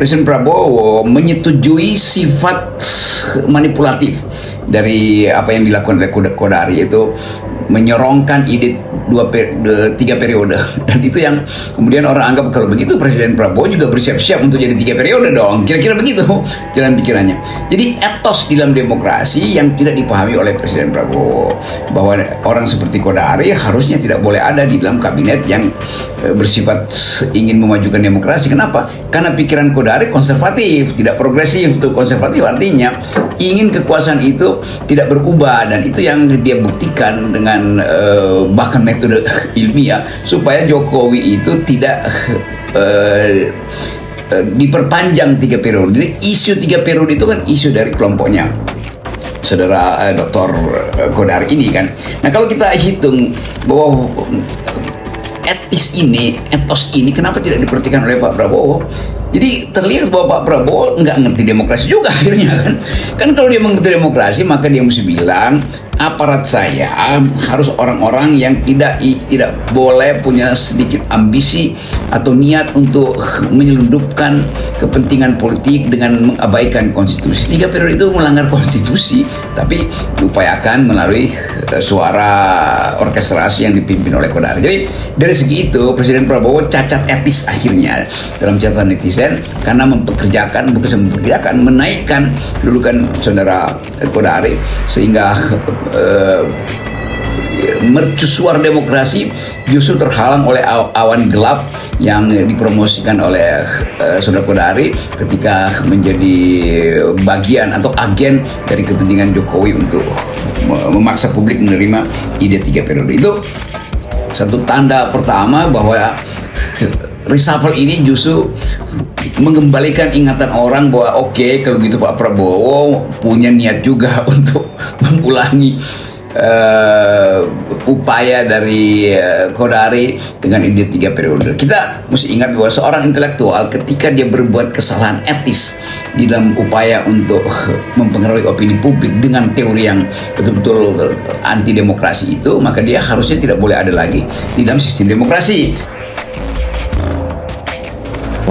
Presiden Prabowo menyetujui sifat manipulatif dari apa yang dilakukan oleh Kodari, itu menyorongkan ide 3 periode, dan itu yang kemudian orang anggap kalau begitu Presiden Prabowo juga bersiap-siap untuk jadi 3 periode dong, kira-kira begitu jalan pikirannya. Jadi etos di dalam demokrasi yang tidak dipahami oleh Presiden Prabowo, bahwa orang seperti Kodari harusnya tidak boleh ada di dalam kabinet yang bersifat ingin memajukan demokrasi. Kenapa? Karena pikiran Kodari konservatif, tidak progresif. Itu konservatif artinya ingin kekuasaan itu tidak berubah, dan itu yang dia buktikan dengan bahkan metode ilmiah supaya Jokowi itu tidak diperpanjang 3 periode. Jadi isu 3 periode itu kan isu dari kelompoknya saudara Dr. Kodari ini kan. Nah, kalau kita hitung bahwa etos ini kenapa tidak diperhatikan oleh Pak Prabowo? Jadi terlihat bahwa Pak Prabowo nggak ngerti demokrasi juga akhirnya kan. Kan kalau dia mengerti demokrasi, maka dia mesti bilang aparat saya harus orang-orang yang tidak boleh punya sedikit ambisi atau niat untuk menyelundupkan kepentingan politik dengan mengabaikan konstitusi. 3 periode itu melanggar konstitusi, tapi diupayakan melalui suara orkestrasi yang dipimpin oleh Kodari. Jadi dari segi itu Presiden Prabowo cacat etis akhirnya dalam catatan netizen, karena menaikkan kedudukan saudara Kodari sehingga mercusuar demokrasi justru terhalang oleh awan gelap yang dipromosikan oleh saudara Kodari ketika menjadi bagian atau agen dari kepentingan Jokowi untuk memaksa publik menerima ide 3 periode. Itu satu tanda pertama bahwa reshuffle ini justru mengembalikan ingatan orang bahwa oke, kalau gitu Pak Prabowo punya niat juga untuk mengulangi upaya dari Kodari dengan ide 3 periode. Kita mesti ingat bahwa seorang intelektual ketika dia berbuat kesalahan etis di dalam upaya untuk mempengaruhi opini publik dengan teori yang betul-betul anti demokrasi itu, maka dia harusnya tidak boleh ada lagi di dalam sistem demokrasi.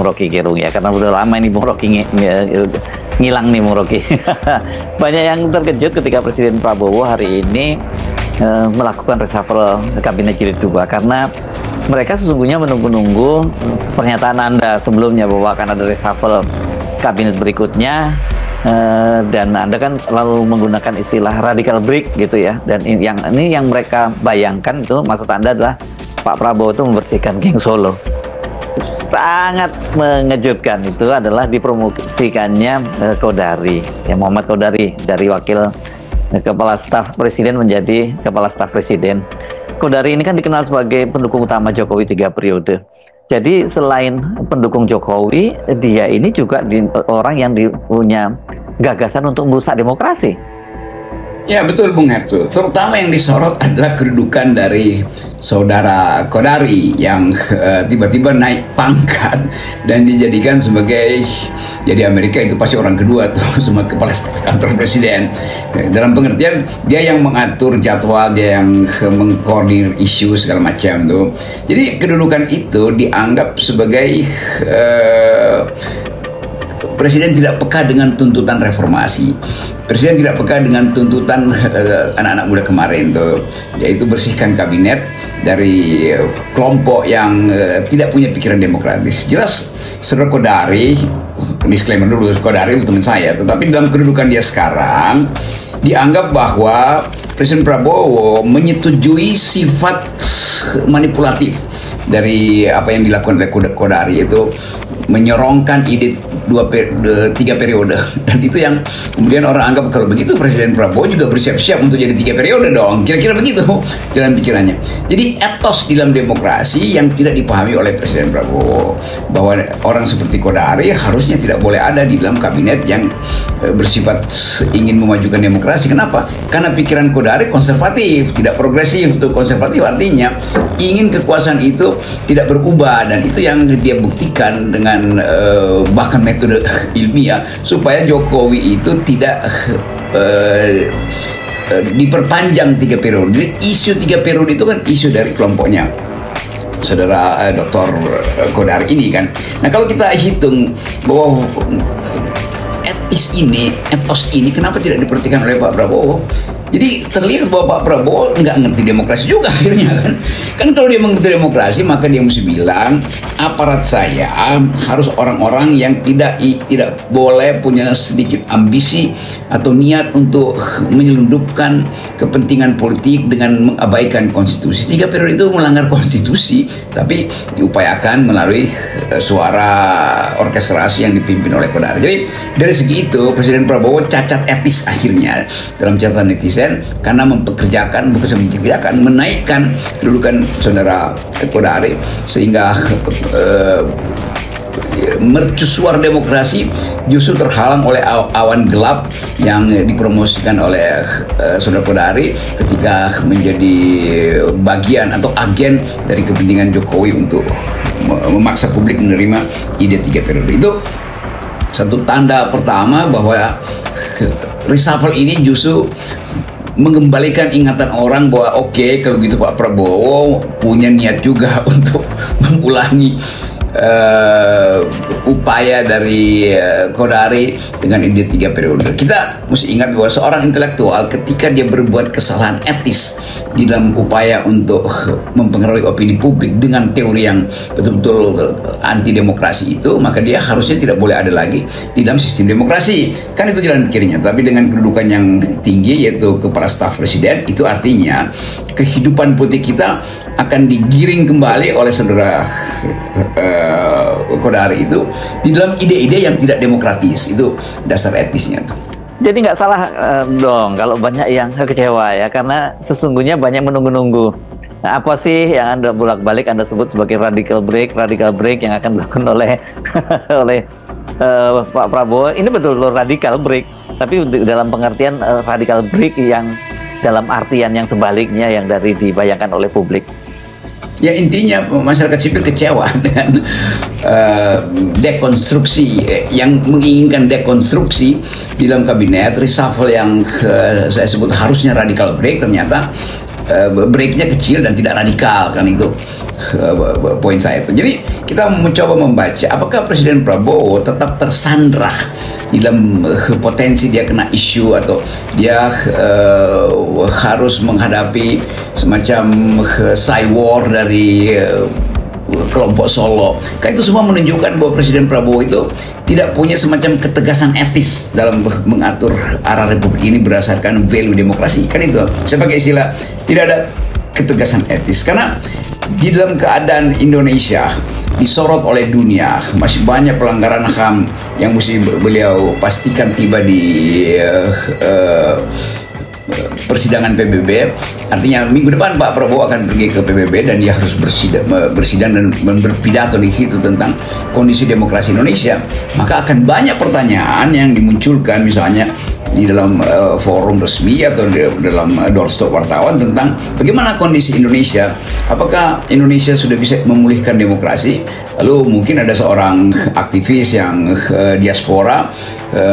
Rocky Gerung ya, karena udah lama ini Bung Rocky ngilang nih Bung Rocky. Banyak yang terkejut ketika Presiden Prabowo hari ini melakukan reshuffle kabinet jilid 2, karena mereka sesungguhnya menunggu-nunggu pernyataan Anda sebelumnya bahwa akan ada reshuffle kabinet berikutnya, dan Anda kan lalu menggunakan istilah radical break gitu ya, dan ini yang mereka bayangkan itu maksud Anda adalah Pak Prabowo itu membersihkan geng Solo. Sangat mengejutkan itu adalah dipromosikannya Kodari, ya, Muhammad Kodari, dari wakil kepala staf presiden menjadi kepala staf presiden. Kodari ini kan dikenal sebagai pendukung utama Jokowi 3 periode. Jadi selain pendukung Jokowi, dia ini juga orang yang punya gagasan untuk merusak demokrasi. Ya betul Bung Hertu, terutama yang disorot adalah kedudukan dari saudara Kodari yang tiba-tiba naik pangkat dan dijadikan sebagai, jadi Amerika itu pasti orang kedua tuh sama kepala staf kantor presiden. Dalam pengertian dia yang mengatur jadwal, dia yang mengkoordinir isu segala macam tuh. Jadi kedudukan itu dianggap sebagai Presiden tidak peka dengan tuntutan reformasi. Presiden tidak peka dengan tuntutan anak-anak muda kemarin tuh, yaitu bersihkan kabinet dari kelompok yang tidak punya pikiran demokratis. Jelas saudara Kodari, disclaimer dulu, Kodari itu teman saya, tetapi dalam kedudukan dia sekarang dianggap bahwa Presiden Prabowo menyetujui sifat manipulatif dari apa yang dilakukan oleh Kodari, itu menyorongkan ide 3 periode, dan itu yang kemudian orang anggap kalau begitu Presiden Prabowo juga bersiap-siap untuk jadi 3 periode dong, kira-kira begitu jalan pikirannya. Jadi etos di dalam demokrasi yang tidak dipahami oleh Presiden Prabowo, bahwa orang seperti Kodari harusnya tidak boleh ada di dalam kabinet yang bersifat ingin memajukan demokrasi. Kenapa? Karena pikiran Kodari konservatif, tidak progresif. Itu konservatif artinya ingin kekuasaan itu tidak berubah, dan itu yang dia buktikan dengan bahkan metode ilmiah supaya Jokowi itu tidak diperpanjang 3 periode. Jadi isu 3 periode itu kan isu dari kelompoknya saudara Dr. Kodari ini kan. Nah kalau kita hitung bahwa etos ini kenapa tidak diperhatikan oleh Pak Prabowo? Jadi terlihat bahwa Pak Prabowo nggak ngerti demokrasi juga akhirnya kan. Kan kalau dia mengerti demokrasi maka dia mesti bilang aparat saya harus orang-orang yang tidak boleh punya sedikit ambisi atau niat untuk menyelundupkan kepentingan politik dengan mengabaikan konstitusi. 3 periode itu melanggar konstitusi, tapi diupayakan melalui suara orkestrasi yang dipimpin oleh Kodari. Jadi dari segi itu Presiden Prabowo cacat etis akhirnya dalam catatan netizen, karena menaikkan kedudukan saudara Kodari sehingga mercusuar demokrasi justru terhalang oleh awan gelap yang dipromosikan oleh saudara Kodari ketika menjadi bagian atau agen dari kepentingan Jokowi untuk memaksa publik menerima ide 3 periode. Itu satu tanda pertama bahwa reshuffle ini justru mengembalikan ingatan orang bahwa oke, kalau gitu Pak Prabowo punya niat juga untuk mengulangi upaya dari Kodari dengan ide 3 periode. Kita mesti ingat bahwa seorang intelektual ketika dia berbuat kesalahan etis di dalam upaya untuk mempengaruhi opini publik dengan teori yang betul-betul anti demokrasi itu, maka dia harusnya tidak boleh ada lagi di dalam sistem demokrasi. Kan itu jalan pikirnya. Tapi dengan kedudukan yang tinggi yaitu kepala staf presiden, itu artinya kehidupan politik kita akan digiring kembali oleh saudara Kodari itu di dalam ide-ide yang tidak demokratis. Itu dasar etisnya tuh. Jadi nggak salah dong kalau banyak yang kecewa ya, karena sesungguhnya banyak menunggu-nunggu. Nah, apa sih yang Anda bolak-balik Anda sebut sebagai radical break yang akan dilakukan oleh Pak Prabowo? Ini betul-betul radical break, tapi dalam pengertian radical break yang dalam artian yang sebaliknya yang dari dibayangkan oleh publik. Ya intinya masyarakat sipil kecewa dengan dekonstruksi yang menginginkan dekonstruksi di dalam kabinet reshuffle yang saya sebut harusnya radical break, ternyata breaknya kecil dan tidak radikal, kan itu poin saya itu. Jadi kita mencoba membaca apakah Presiden Prabowo tetap tersandra di dalam potensi dia kena isu atau dia harus menghadapi semacam cywar dari kelompok Solo. Kan itu semua menunjukkan bahwa Presiden Prabowo itu tidak punya semacam ketegasan etis dalam mengatur arah republik ini berdasarkan value demokrasi. Kan itu saya pakai istilah tidak ada ketegasan etis, karena di dalam keadaan Indonesia disorot oleh dunia, masih banyak pelanggaran HAM yang mesti beliau pastikan tiba di persidangan PBB. Artinya minggu depan Pak Prabowo akan pergi ke PBB dan dia harus bersidang dan berpidato di situ tentang kondisi demokrasi Indonesia. Maka akan banyak pertanyaan yang dimunculkan misalnya di dalam forum resmi atau di dalam doorstop wartawan tentang bagaimana kondisi Indonesia. Apakah Indonesia sudah bisa memulihkan demokrasi? Lalu mungkin ada seorang aktivis yang diaspora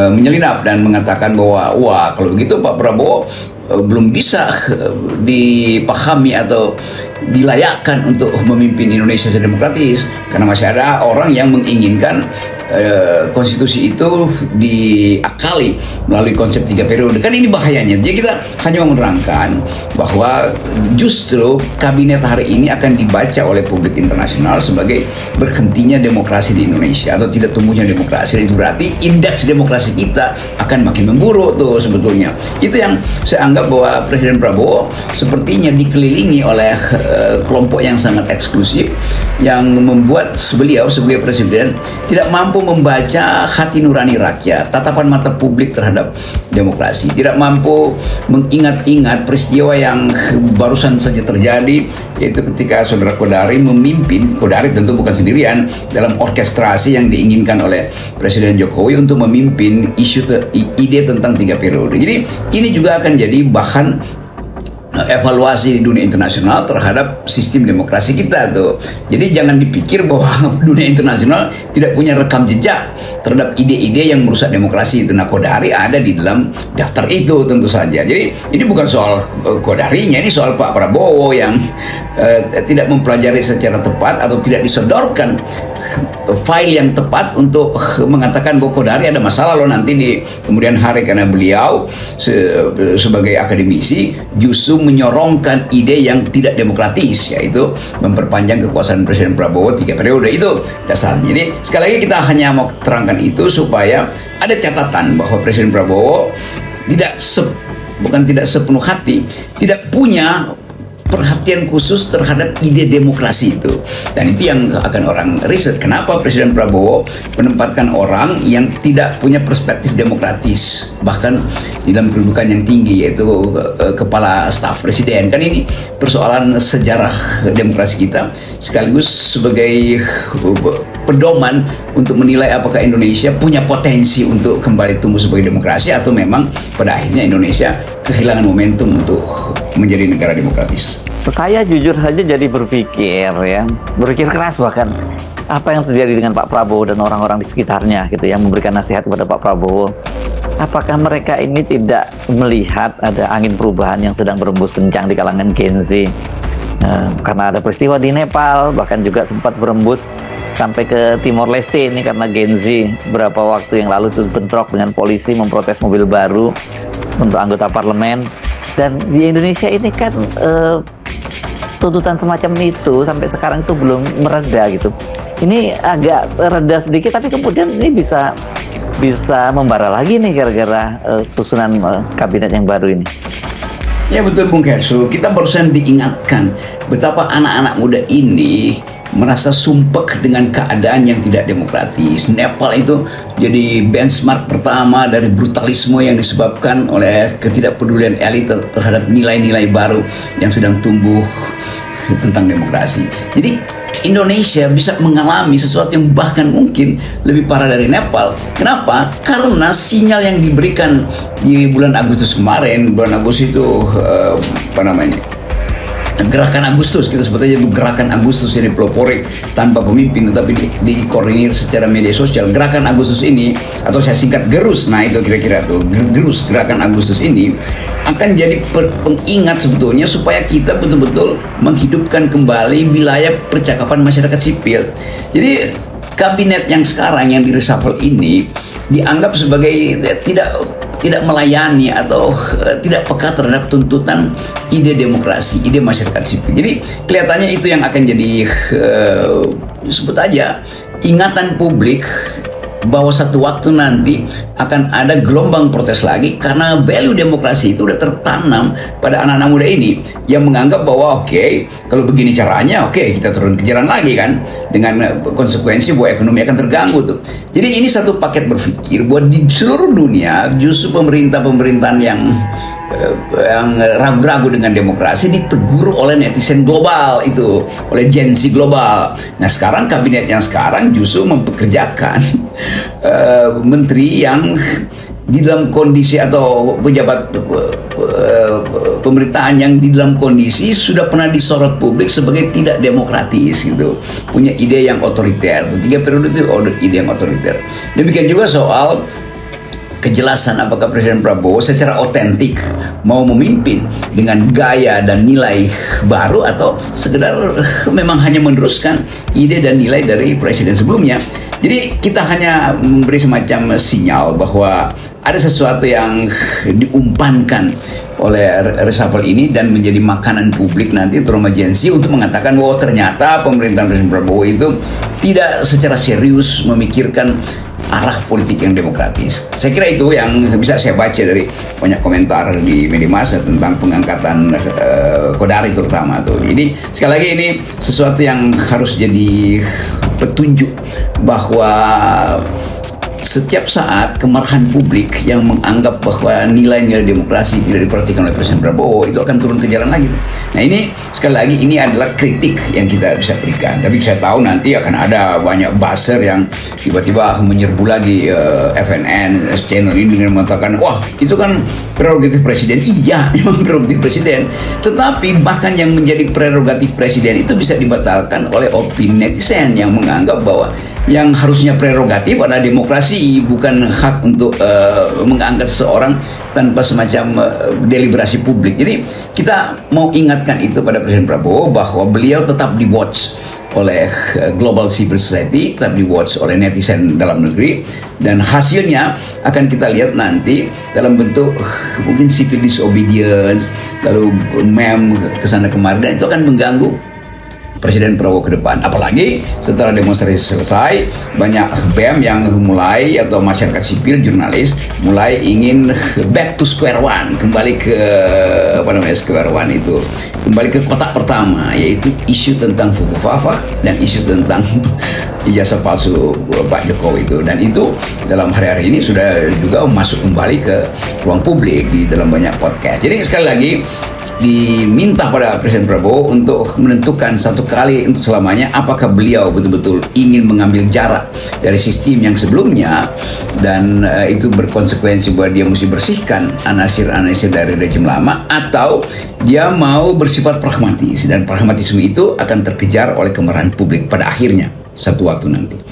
menyelinap dan mengatakan bahwa wah, kalau begitu Pak Prabowo belum bisa dipahami atau dilayakkan untuk memimpin Indonesia secara demokratis, karena masih ada orang yang menginginkan konstitusi itu diakali melalui konsep 3 periode. Kan ini bahayanya. Jadi kita hanya menerangkan bahwa justru kabinet hari ini akan dibaca oleh publik internasional sebagai berhentinya demokrasi di Indonesia atau tidak tumbuhnya demokrasi. Itu berarti indeks demokrasi kita akan makin memburuk tuh sebetulnya. Itu yang saya anggap bahwa Presiden Prabowo sepertinya dikelilingi oleh kelompok yang sangat eksklusif yang membuat beliau sebagai presiden tidak mampu membaca hati nurani rakyat, tatapan mata publik terhadap demokrasi, tidak mampu mengingat-ingat peristiwa yang barusan saja terjadi, yaitu ketika saudara Kodari memimpin. Kodari tentu bukan sendirian dalam orkestrasi yang diinginkan oleh Presiden Jokowi untuk memimpin ide tentang 3 periode. Jadi ini juga akan jadi bahan evaluasi di dunia internasional terhadap sistem demokrasi kita tuh. Jadi jangan dipikir bahwa dunia internasional tidak punya rekam jejak terhadap ide-ide yang merusak demokrasi itu. Nah, Kodari ada di dalam daftar itu tentu saja. Jadi ini bukan soal Kodarinya, ini soal Pak Prabowo yang tidak mempelajari secara tepat atau tidak disodorkan file yang tepat untuk mengatakan bahwa Kodari ada masalah loh nanti di kemudian hari, karena beliau sebagai akademisi justru menyorongkan ide yang tidak demokratis, yaitu memperpanjang kekuasaan Presiden Prabowo 3 periode. Itu dasarnya. Jadi sekali lagi kita hanya mau terangkan itu supaya ada catatan bahwa Presiden Prabowo bukan tidak sepenuh hati, tidak punya perhatian khusus terhadap ide demokrasi itu. Dan itu yang akan orang riset. Kenapa Presiden Prabowo menempatkan orang yang tidak punya perspektif demokratis, bahkan di dalam kedudukan yang tinggi, yaitu kepala staf presiden. Kan ini persoalan sejarah demokrasi kita, sekaligus sebagai pedoman untuk menilai apakah Indonesia punya potensi untuk kembali tumbuh sebagai demokrasi atau memang pada akhirnya Indonesia kehilangan momentum untuk menjadi negara demokratis. Saya jujur saja jadi berpikir keras bahkan apa yang terjadi dengan Pak Prabowo dan orang-orang di sekitarnya gitu yang memberikan nasihat kepada Pak Prabowo. Apakah mereka ini tidak melihat ada angin perubahan yang sedang berembus kencang di kalangan Gen Z? Karena ada peristiwa di Nepal, bahkan juga sempat berembus sampai ke Timor Leste ini karena Gen Z beberapa waktu yang lalu itu bentrok dengan polisi memprotes mobil baru untuk anggota parlemen. Dan di Indonesia ini kan tuntutan semacam itu sampai sekarang itu belum mereda gitu. Ini agak reda sedikit, tapi kemudian ini bisa membara lagi nih gara-gara susunan kabinet yang baru ini. Ya betul Bung Kersu, kita barusan diingatkan betapa anak-anak muda ini merasa sumpek dengan keadaan yang tidak demokratis. Nepal itu jadi benchmark pertama dari brutalisme yang disebabkan oleh ketidakpedulian elit terhadap nilai-nilai baru yang sedang tumbuh tentang demokrasi. Jadi Indonesia bisa mengalami sesuatu yang bahkan mungkin lebih parah dari Nepal. Kenapa? Karena sinyal yang diberikan di bulan Agustus kemarin, bulan Agustus itu Gerakan Agustus, kita sebut aja itu Gerakan Agustus yang dipelopori tanpa pemimpin tetapi dikoordinir secara media sosial. Gerakan Agustus ini, atau saya singkat GERUS, nah itu kira-kira tuh GERUS, Gerakan Agustus ini akan jadi pengingat sebetulnya supaya kita betul-betul menghidupkan kembali wilayah percakapan masyarakat sipil. Jadi kabinet yang sekarang yang di-reshuffle ini dianggap sebagai tidak melayani atau tidak peka terhadap tuntutan ide demokrasi, ide masyarakat sipil. Jadi kelihatannya itu yang akan jadi sebut aja ingatan publik bahwa satu waktu nanti akan ada gelombang protes lagi karena value demokrasi itu udah tertanam pada anak-anak muda ini yang menganggap bahwa oke, kalau begini caranya kita turun ke jalan lagi kan, dengan konsekuensi bahwa ekonomi akan terganggu tuh. Jadi ini satu paket berpikir bahwa di seluruh dunia justru pemerintahan yang ragu-ragu dengan demokrasi ditegur oleh netizen global itu, oleh Gen Z global. Nah sekarang kabinet yang sekarang justru mempekerjakan menteri yang di dalam kondisi atau pejabat pemerintahan yang di dalam kondisi sudah pernah disorot publik sebagai tidak demokratis gitu, punya ide yang otoriter. 3 periode itu ide yang otoriter. Demikian juga soal kejelasan apakah Presiden Prabowo secara otentik mau memimpin dengan gaya dan nilai baru atau sekedar memang hanya meneruskan ide dan nilai dari presiden sebelumnya. Jadi kita hanya memberi semacam sinyal bahwa ada sesuatu yang diumpankan oleh reshuffle ini dan menjadi makanan publik nanti terutama Gen Z untuk mengatakan bahwa ternyata pemerintahan Presiden Prabowo itu tidak secara serius memikirkan arah politik yang demokratis. Saya kira itu yang bisa saya baca dari banyak komentar di media massa tentang pengangkatan Kodari terutama tuh. Jadi sekali lagi ini sesuatu yang harus jadi petunjuk bahwa setiap saat kemarahan publik yang menganggap bahwa nilai-nilai demokrasi tidak diperhatikan oleh Presiden Prabowo itu akan turun ke jalan lagi. Nah ini sekali lagi ini adalah kritik yang kita bisa berikan. Tapi saya tahu nanti akan ada banyak buzzer yang tiba-tiba menyerbu lagi FNN channel ini dengan mengatakan wah itu kan prerogatif presiden. Iya memang prerogatif presiden. Tetapi bahkan yang menjadi prerogatif presiden itu bisa dibatalkan oleh opini netizen yang menganggap bahwa yang harusnya prerogatif adalah demokrasi, bukan hak untuk mengangkat seseorang tanpa semacam deliberasi publik. Jadi kita mau ingatkan itu pada Presiden Prabowo bahwa beliau tetap di-watch oleh global civil society, tetap di-watch oleh netizen dalam negeri, dan hasilnya akan kita lihat nanti dalam bentuk mungkin civil disobedience, lalu meme kesana kemari, dan itu akan mengganggu Presiden Prabowo ke depan. Apalagi setelah demonstrasi selesai, banyak BEM yang mulai atau masyarakat sipil, jurnalis mulai ingin back to square one, kembali ke square one itu, kembali ke kotak pertama, yaitu isu tentang Fufu Fafa dan isu tentang ijazah palsu Pak Jokowi itu. Dan itu dalam hari-hari ini sudah juga masuk kembali ke ruang publik di dalam banyak podcast. Jadi sekali lagi diminta pada Presiden Prabowo untuk menentukan satu kali untuk selamanya apakah beliau betul-betul ingin mengambil jarak dari sistem yang sebelumnya, dan itu berkonsekuensi bahwa dia mesti bersihkan anasir-anasir dari rejim lama, atau dia mau bersifat pragmatis, dan pragmatisme itu akan terkejar oleh kemarahan publik pada akhirnya satu waktu nanti.